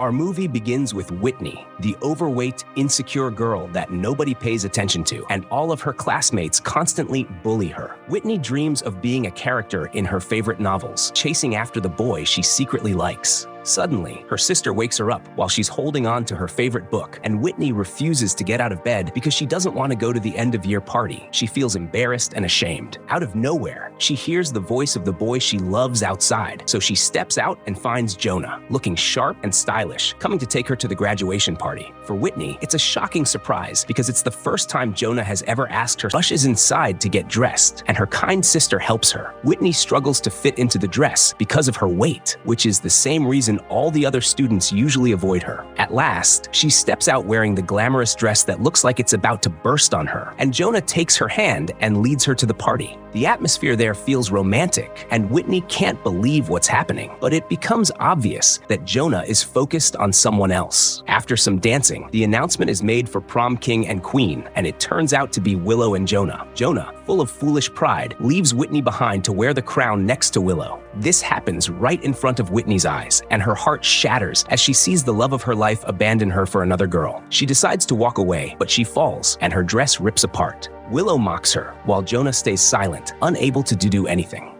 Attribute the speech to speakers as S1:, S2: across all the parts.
S1: Our movie begins with Whitney, the overweight, insecure girl that nobody pays attention to, and all of her classmates constantly bully her. Whitney dreams of being a character in her favorite novels, chasing after the boy she secretly likes. Suddenly, her sister wakes her up while she's holding on to her favorite book, and Whitney refuses to get out of bed because she doesn't want to go to the end-of-year party. She feels embarrassed and ashamed. Out of nowhere, she hears the voice of the boy she loves outside, so she steps out and finds Jonah, looking sharp and stylish, coming to take her to the graduation party. For Whitney, it's a shocking surprise because it's the first time Jonah has ever asked her, rushes inside to get dressed, and her kind sister helps her. Whitney struggles to fit into the dress because of her weight, which is the same reason all the other students usually avoid her. At last, she steps out wearing the glamorous dress that looks like it's about to burst on her, and Jonah takes her hand and leads her to the party. The atmosphere there feels romantic, and Whitney can't believe what's happening, but it becomes obvious that Jonah is focused on someone else. After some dancing, the announcement is made for prom king and queen, and it turns out to be Willow and Jonah. Jonah, full of foolish pride, leaves Whitney behind to wear the crown next to Willow. This happens right in front of Whitney's eyes, and her heart shatters as she sees the love of her life abandon her for another girl. She decides to walk away, but she falls, and her dress rips apart. Willow mocks her, while Jonah stays silent, unable to do anything.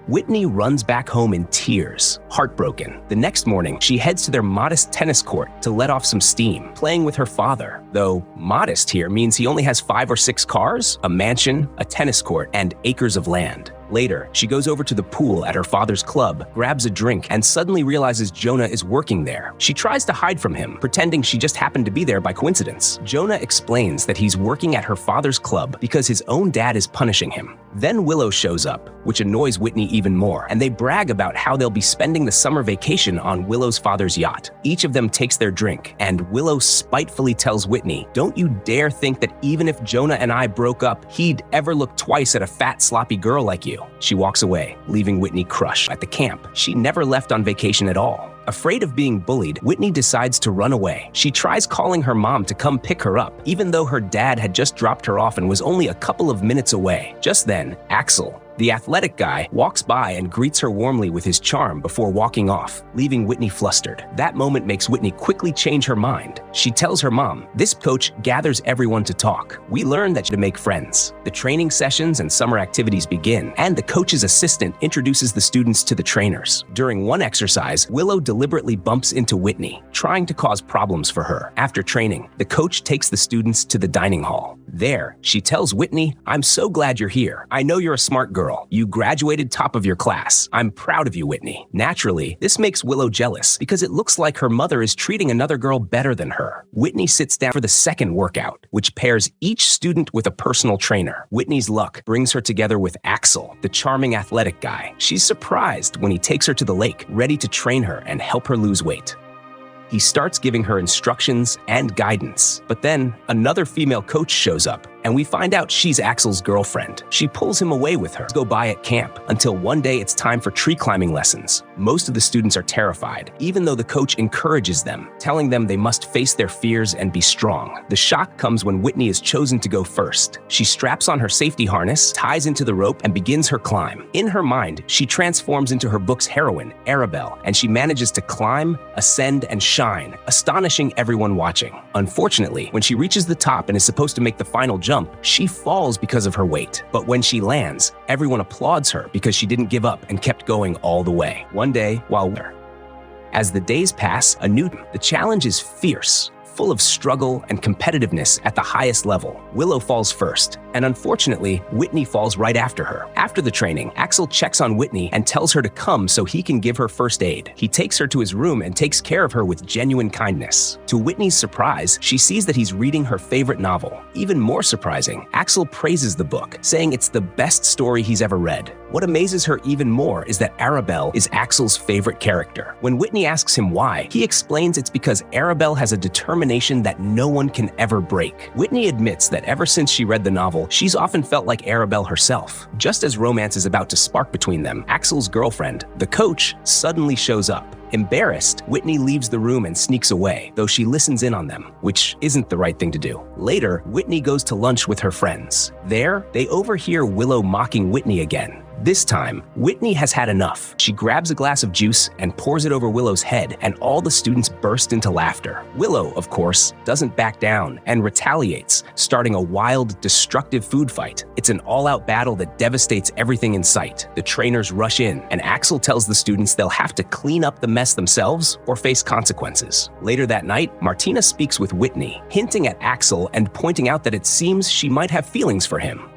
S1: Whitney runs back home in tears, heartbroken. The next morning, she heads to their modest tennis court to let off some steam, playing with her father. Though modest here means he only has 5 or 6 cars, a mansion, a tennis court, and acres of land. Later, she goes over to the pool at her father's club, grabs a drink, and suddenly realizes Jonah is working there. She tries to hide from him, pretending she just happened to be there by coincidence. Jonah explains that he's working at her father's club because his own dad is punishing him. Then Willow shows up, which annoys Whitney even more, and they brag about how they'll be spending the summer vacation on Willow's father's yacht. Each of them takes their drink, and Willow spitefully tells Whitney, "Don't you dare think that even if Jonah and I broke up, he'd ever look twice at a fat, sloppy girl like you." She walks away, leaving Whitney crushed. At the camp, she never left on vacation at all. Afraid of being bullied, Whitney decides to run away. She tries calling her mom to come pick her up, even though her dad had just dropped her off and was only a couple of minutes away. Just then, Axel, the athletic guy, walks by and greets her warmly with his charm before walking off, leaving Whitney flustered. That moment makes Whitney quickly change her mind. She tells her mom, "This coach gathers everyone to talk. We learned that to make friends." The training sessions and summer activities begin, and the coach's assistant introduces the students to the trainers. During one exercise, Willow deliberately bumps into Whitney, trying to cause problems for her. After training, the coach takes the students to the dining hall. There, she tells Whitney, "I'm so glad you're here. I know you're a smart girl. You graduated top of your class. I'm proud of you, Whitney." Naturally, this makes Willow jealous because it looks like her mother is treating another girl better than her. Whitney sits down for the second workout, which pairs each student with a personal trainer. Whitney's luck brings her together with Axel, the charming athletic guy. She's surprised when he takes her to the lake, ready to train her and help her lose weight. He starts giving her instructions and guidance. But then another female coach shows up, and we find out she's Axel's girlfriend. She pulls him away with her to go by at camp until one day it's time for tree climbing lessons. Most of the students are terrified, even though the coach encourages them, telling them they must face their fears and be strong. The shock comes when Whitney is chosen to go first. She straps on her safety harness, ties into the rope, and begins her climb. In her mind, she transforms into her book's heroine, Arabelle, and she manages to climb, ascend, and shine, astonishing everyone watching. Unfortunately, when she reaches the top and is supposed to make the final jump, she falls because of her weight. But when she lands, everyone applauds her because she didn't give up and kept going all the way. One day, as the days pass, the challenge is fierce, full of struggle and competitiveness at the highest level. Willow falls first, and unfortunately, Whitney falls right after her. After the training, Axel checks on Whitney and tells her to come so he can give her first aid. He takes her to his room and takes care of her with genuine kindness. To Whitney's surprise, she sees that he's reading her favorite novel. Even more surprising, Axel praises the book, saying it's the best story he's ever read. What amazes her even more is that Arabelle is Axel's favorite character. When Whitney asks him why, he explains it's because Arabelle has a determination that no one can ever break. Whitney admits that ever since she read the novel, she's often felt like Arabelle herself. Just as romance is about to spark between them, Axel's girlfriend, the coach, suddenly shows up. Embarrassed, Whitney leaves the room and sneaks away, though she listens in on them, which isn't the right thing to do. Later, Whitney goes to lunch with her friends. There, they overhear Willow mocking Whitney again. This time, Whitney has had enough. She grabs a glass of juice and pours it over Willow's head, and all the students burst into laughter. Willow, of course, doesn't back down and retaliates, starting a wild, destructive food fight. It's an all-out battle that devastates everything in sight. The trainers rush in, and Axel tells the students they'll have to clean up the mess themselves or face consequences. Later that night, Martina speaks with Whitney, hinting at Axel and pointing out that it seems she might have feelings for him.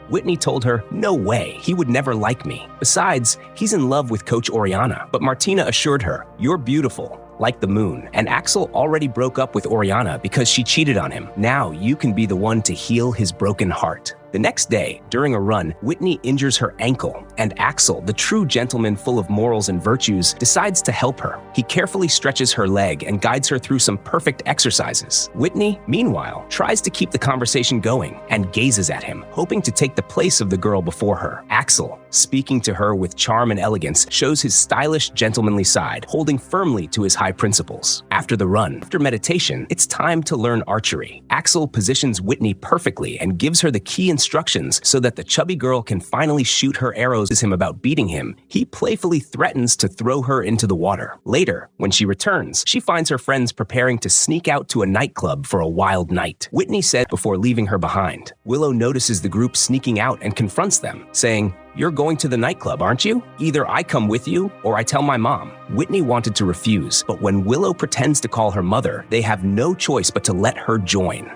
S1: Whitney told her, "No way, he would never like me. Besides, he's in love with Coach Oriana." But Martina assured her, "You're beautiful, like the moon." And Axel already broke up with Oriana because she cheated on him. Now you can be the one to heal his broken heart. The next day, during a run, Whitney injures her ankle, and Axel, the true gentleman full of morals and virtues, decides to help her. He carefully stretches her leg and guides her through some perfect exercises. Whitney, meanwhile, tries to keep the conversation going and gazes at him, hoping to take the place of the girl before her. Axel, speaking to her with charm and elegance, shows his stylish, gentlemanly side, holding firmly to his high principles. After the run, after meditation, it's time to learn archery. Axel positions Whitney perfectly and gives her the key instructions so that the chubby girl can finally shoot her arrows at him about beating him. He playfully threatens to throw her into the water. Later, when she returns, she finds her friends preparing to sneak out to a nightclub for a wild night. Whitney said before leaving her behind. Willow notices the group sneaking out and confronts them, saying, "You're going to the nightclub, aren't you? Either I come with you or I tell my mom." Whitney wanted to refuse, but when Willow pretends to call her mother, they have no choice but to let her join.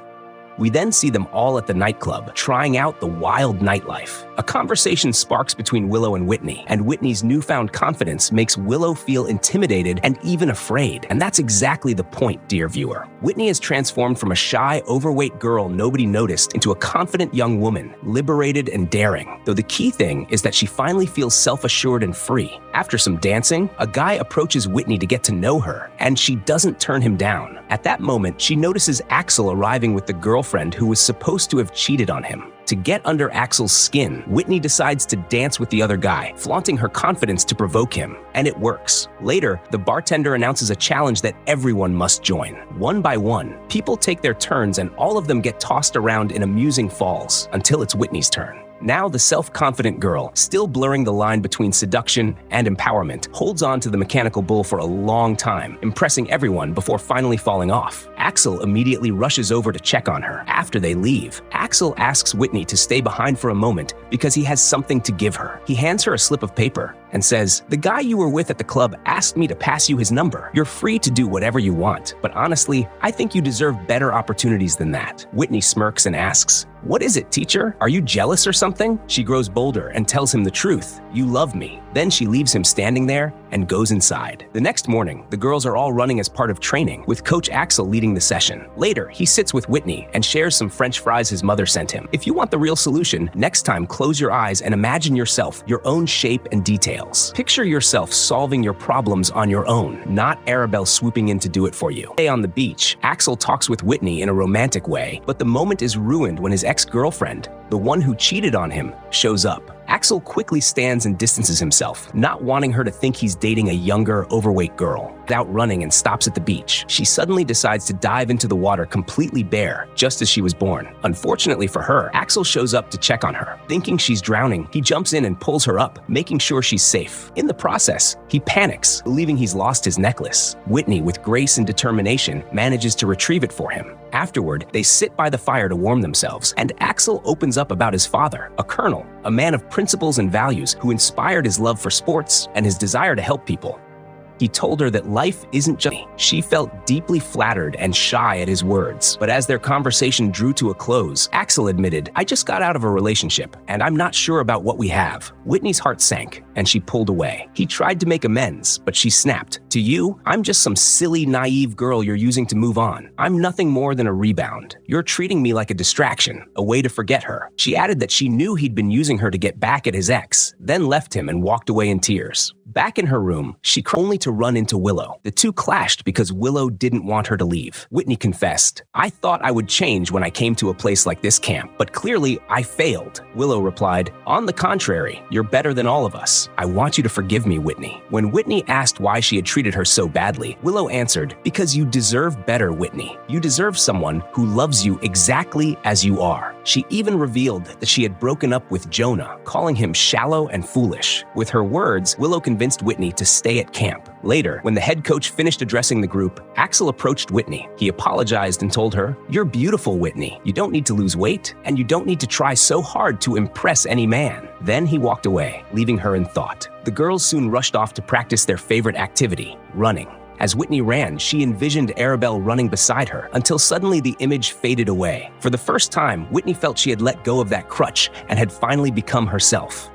S1: We then see them all at the nightclub, trying out the wild nightlife. A conversation sparks between Willow and Whitney's newfound confidence makes Willow feel intimidated and even afraid. And that's exactly the point, dear viewer. Whitney is transformed from a shy, overweight girl nobody noticed into a confident young woman, liberated and daring. Though the key thing is that she finally feels self-assured and free. After some dancing, a guy approaches Whitney to get to know her, and she doesn't turn him down. At that moment, she notices Axel arriving with the girlfriend who was supposed to have cheated on him. To get under Axel's skin, Whitney decides to dance with the other guy, flaunting her confidence to provoke him. And it works. Later, the bartender announces a challenge that everyone must join. One by one, people take their turns and all of them get tossed around in amusing falls until it's Whitney's turn. Now the self-confident girl, still blurring the line between seduction and empowerment, holds on to the mechanical bull for a long time, impressing everyone before finally falling off. Axel immediately rushes over to check on her. After they leave, Axel asks Whitney to stay behind for a moment because he has something to give her. He hands her a slip of paper and says, "The guy you were with at the club asked me to pass you his number. You're free to do whatever you want, but honestly, I think you deserve better opportunities than that." Whitney smirks and asks, "What is it, teacher? Are you jealous or something?" She grows bolder and tells him the truth. "You love me." Then she leaves him standing there and goes inside. The next morning, the girls are all running as part of training, with Coach Axel leading the session. Later, he sits with Whitney and shares some French fries his mother sent him. If you want the real solution, next time close your eyes and imagine yourself, your own shape and details. Picture yourself solving your problems on your own, not Arabelle swooping in to do it for you. Today on the beach, Axel talks with Whitney in a romantic way, but the moment is ruined when his ex-girlfriend, the one who cheated on him, shows up. Axel quickly stands and distances himself, not wanting her to think he's dating a younger, overweight girl. Without running and stops at the beach, she suddenly decides to dive into the water completely bare, just as she was born. Unfortunately for her, Axel shows up to check on her. Thinking she's drowning, he jumps in and pulls her up, making sure she's safe. In the process, he panics, believing he's lost his necklace. Whitney, with grace and determination, manages to retrieve it for him. Afterward, they sit by the fire to warm themselves, and Axel opens up about his father, a colonel, a man of principles and values who inspired his love for sports and his desire to help people. He told her that life isn't just me. She felt deeply flattered and shy at his words. But as their conversation drew to a close, Axel admitted, "I just got out of a relationship, and I'm not sure about what we have." Whitney's heart sank, and she pulled away. He tried to make amends, but she snapped, "To you, I'm just some silly, naive girl you're using to move on. I'm nothing more than a rebound. You're treating me like a distraction, a way to forget her." She added that she knew he'd been using her to get back at his ex, then left him and walked away in tears. Back in her room, she cried only to run into Willow. The two clashed because Willow didn't want her to leave. Whitney confessed, "I thought I would change when I came to a place like this camp, but clearly I failed." Willow replied, "On the contrary, you're better than all of us. I want you to forgive me, Whitney." When Whitney asked why she had treated her so badly, Willow answered, "Because you deserve better, Whitney. You deserve someone who loves you exactly as you are." She even revealed that she had broken up with Jonah, calling him shallow and foolish. With her words, Willow convinced Whitney to stay at camp. Later, when the head coach finished addressing the group, Axel approached Whitney. He apologized and told her, "You're beautiful, Whitney. You don't need to lose weight, and you don't need to try so hard to impress any man." Then he walked away, leaving her in thought. The girls soon rushed off to practice their favorite activity, running. As Whitney ran, she envisioned Arabelle running beside her until suddenly the image faded away. For the first time, Whitney felt she had let go of that crutch and had finally become herself.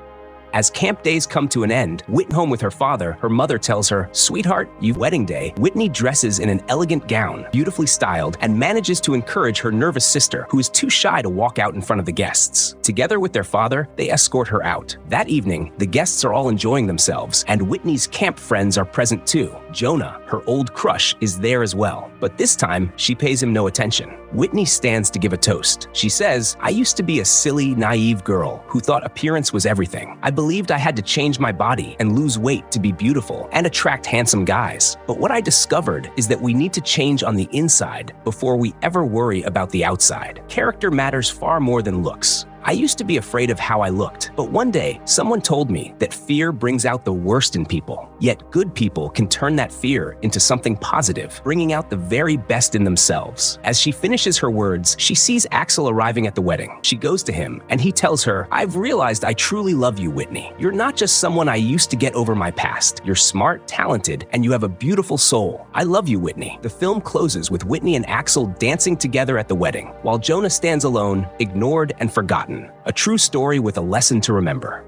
S1: As camp days come to an end, Whitney home with her father, her mother tells her, "Sweetheart, you've wedding day." Whitney dresses in an elegant gown, beautifully styled, and manages to encourage her nervous sister, who is too shy to walk out in front of the guests. Together with their father, they escort her out. That evening, the guests are all enjoying themselves, and Whitney's camp friends are present too. Jonah, her old crush, is there as well. But this time, she pays him no attention. Whitney stands to give a toast. She says, "I used to be a silly, naive girl who thought appearance was everything. I believed I had to change my body and lose weight to be beautiful and attract handsome guys. But what I discovered is that we need to change on the inside before we ever worry about the outside. Character matters far more than looks. I used to be afraid of how I looked, but one day, someone told me that fear brings out the worst in people. Yet good people can turn that fear into something positive, bringing out the very best in themselves." As she finishes her words, she sees Axel arriving at the wedding. She goes to him, and he tells her, "I've realized I truly love you, Whitney. You're not just someone I used to get over my past. You're smart, talented, and you have a beautiful soul. I love you, Whitney." The film closes with Whitney and Axel dancing together at the wedding, while Jonah stands alone, ignored and forgotten. A true story with a lesson to remember.